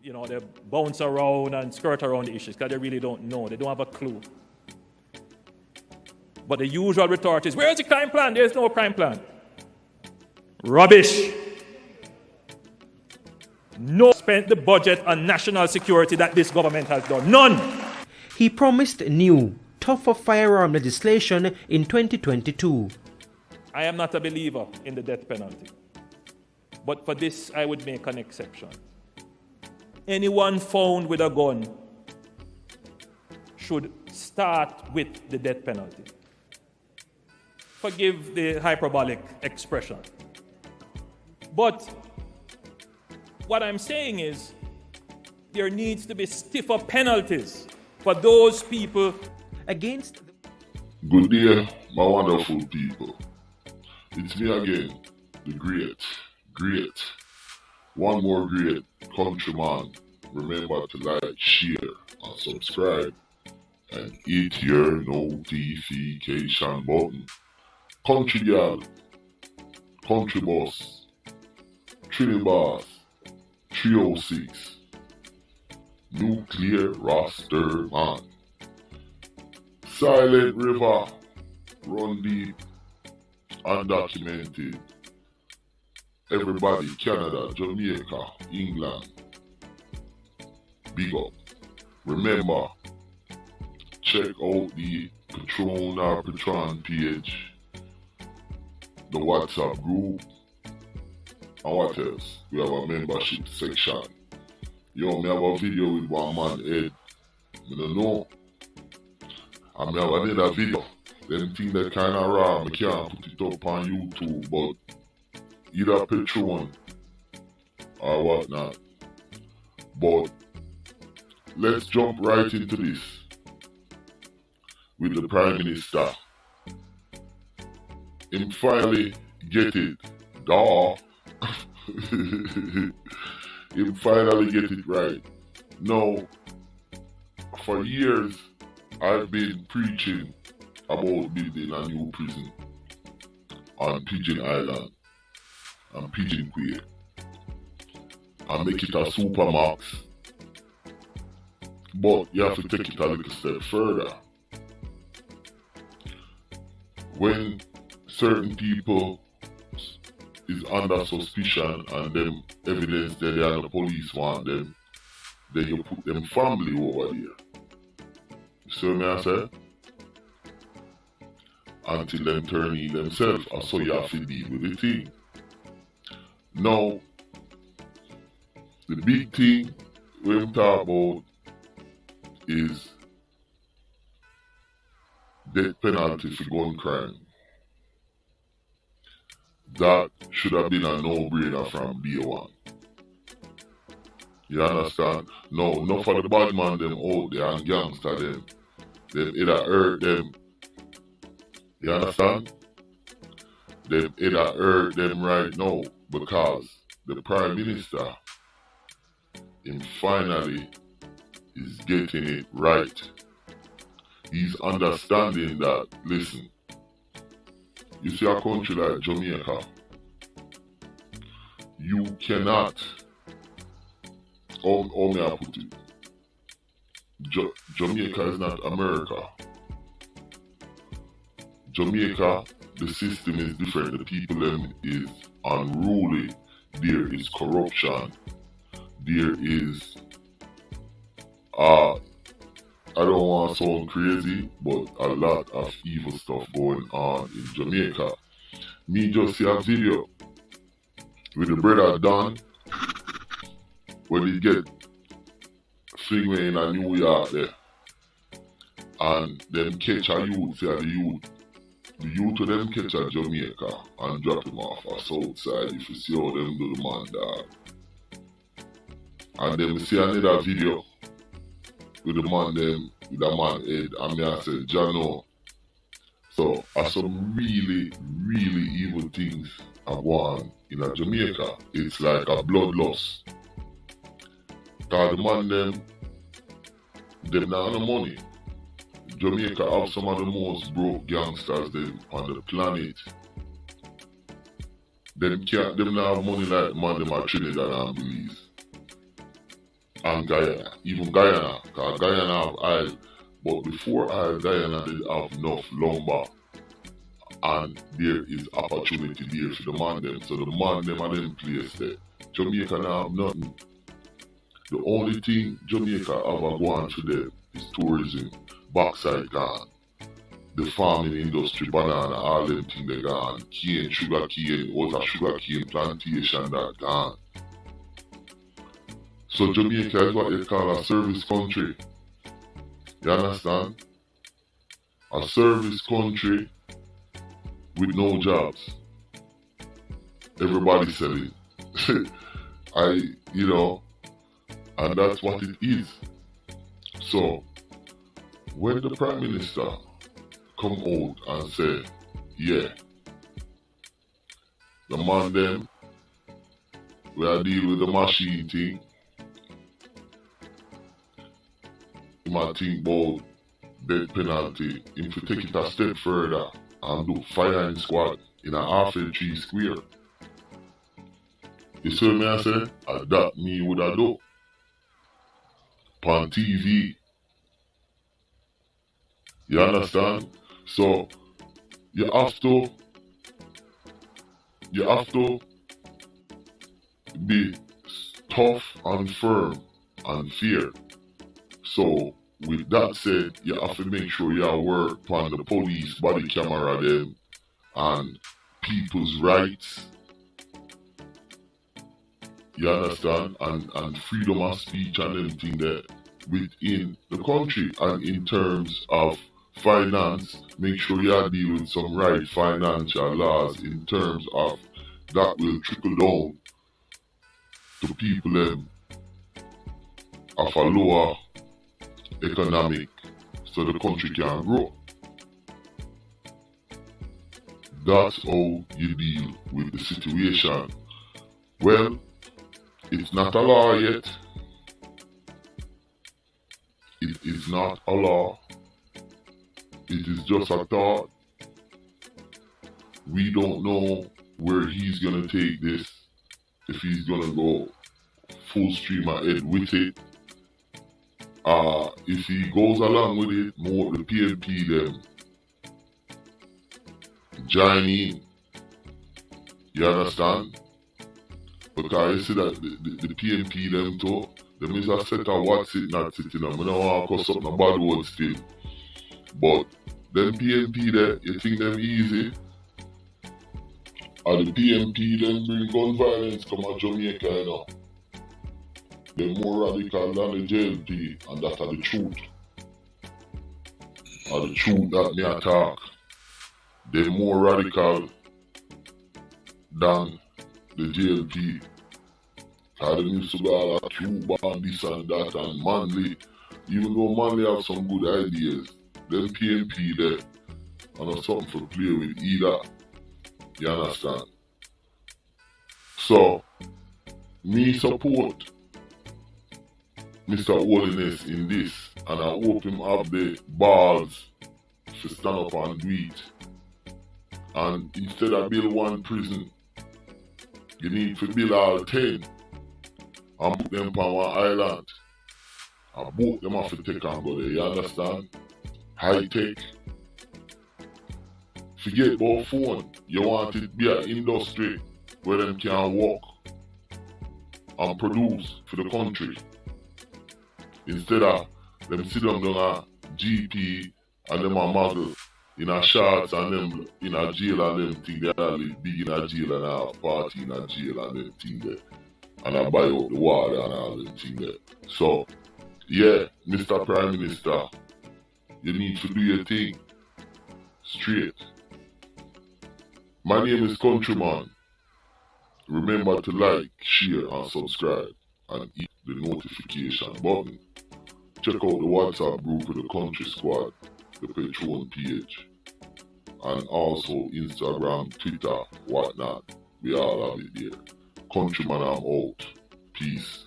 they bounce around and skirt around the issues because they really don't know. They don't have a clue. But the usual retort is, where is the crime plan? There's no crime plan. Rubbish. No spent the budget on national security that this government has done. None. He promised new, tougher firearm legislation in 2022. I am not a believer in the death penalty. But for this, I would make an exception. Anyone found with a gun should start with the death penalty. Forgive the hyperbolic expression. But what I'm saying is there needs to be stiffer penalties for those people against. Good day, my wonderful people. It's me again, the great, one more great countryman. Remember to like, share, and subscribe, and hit your notification button. Country girl, country boss, Trinity Boss, 306, Nuclear Roster Man, Silent River, Run Deep, Undocumented, everybody, Canada, Jamaica, England, big up. Remember, check out the Patron or Patron page, the WhatsApp group, and what else? We have a membership section. Yo, me have a video with one man head. I don't know. And me have another video. Them things that kinda raw, I can't put it up on YouTube, but either Patreon or whatnot. But let's jump right into this with the Prime Minister. Him finally get it. Duh. Him finally get it right. Now, for years, I've been preaching about building a new prison on Pigeon Island and Pigeon Quay and make it a supermax. But you have to take it a little step further. When certain people is under suspicion and them evidence that they are the police want them, then you put them family over there. You see what I say? Until them turn in themselves, and so you have to deal with the thing. Now, the big thing we talk about is death penalty for gun crime. That should have been a no-brainer from day one. You understand? No, not for the badman them out there and gangster them. Them either hurt them. You understand? Them either hurt them right now because the Prime Minister, him finally is getting it right. He's understanding that, listen, you see a country like Jamaica, you cannot, how may I put it, Jamaica is not America. Jamaica, the system is different, the people them is unruly, there is corruption, there is, I don't want to sound crazy, but a lot of evil stuff going on in Jamaica. Me just see a video with the brother Don when he get fling in a New York there. And them catch a youth, say the youth of them catch a Jamaica and drop him off a south side if you see how them do the man dog. And then see another video with the man them, with the man head, and me I said, Jano. So, some really, really evil things are going in a Jamaica. It's like a bloodlust. Cause the man them not no money. Jamaica have some of the most broke gangsters them on the planet. Them not have money like man them at Trinidad and Belize. and Guyana, even Guyana, because Guyana have oil, but before oil, Guyana did have enough lumber, and there is opportunity there for the man them. So the man them are them place there. Jamaica now have nothing. The only thing Jamaica have going for them is tourism, backside gone. The farming industry, banana, all them things they gone. Cane, sugar cane, water sugar cane plantation that gone. So Jamaica is what they call a service country. You understand? A service country with no jobs. Everybody selling. And that's what it is. So when the Prime Minister come out and say, yeah, the man them, we are dealing with the machine thing, you might think about death penalty. If you take it a step further and do firing squad in a half a 3 square, you see me I say? That me would I do. On TV. You understand? So you have to be tough and firm and fair. So with that said, you have to make sure you work on the police body camera them and people's rights. You understand? And freedom of speech and everything that within the country. And in terms of finance, make sure you deal with some right financial laws in terms of that will trickle down to people of a lower economic so the country can grow. That's how you deal with the situation. Well, it's not a law yet. It is not a law. It is just a thought. We don't know where he's going to take this. If he's going to go full stream ahead with it. If he goes along with it, more the PNP them join in. You understand? Because you see that the PNP them too, them is a set of what's it not sitting up. I don't want to cuss up no bad word still. But them PNP there, you think them easy? And the PNP them bring gun violence come to Jamaica, you know. They're more radical than the JLP, and that's the truth. And the truth that me attack. They're more radical than the JLP. Because they used to go all like Cuba and this and that and Manly. Even though Manly have some good ideas, them PNP there, and there's something to play with either. You understand? So, me support Mr. Holiness in this, and I hope him have the balls to stand up and do it. And instead of build one prison, you need to build all 10 and put them on one island. And both them have to take and go there, you understand? High tech. Forget about phone. You want it to be an industry where them can work and produce for the country. Instead of them sit down a GP and them a model in a shorts and them in a jail and them think they are big in a jail and a party in a jail and them thing there. And I buy out the water and all them thing there. So, yeah, Mr. Prime Minister, you need to do your thing straight. My name is COUNTRYMAN. Remember to like, share and subscribe and hit the notification button. Check out the WhatsApp group of the Country Squad, the Patreon page, and also Instagram, Twitter, whatnot. We all have it there. COUNTRYMAN, I'm out. Peace.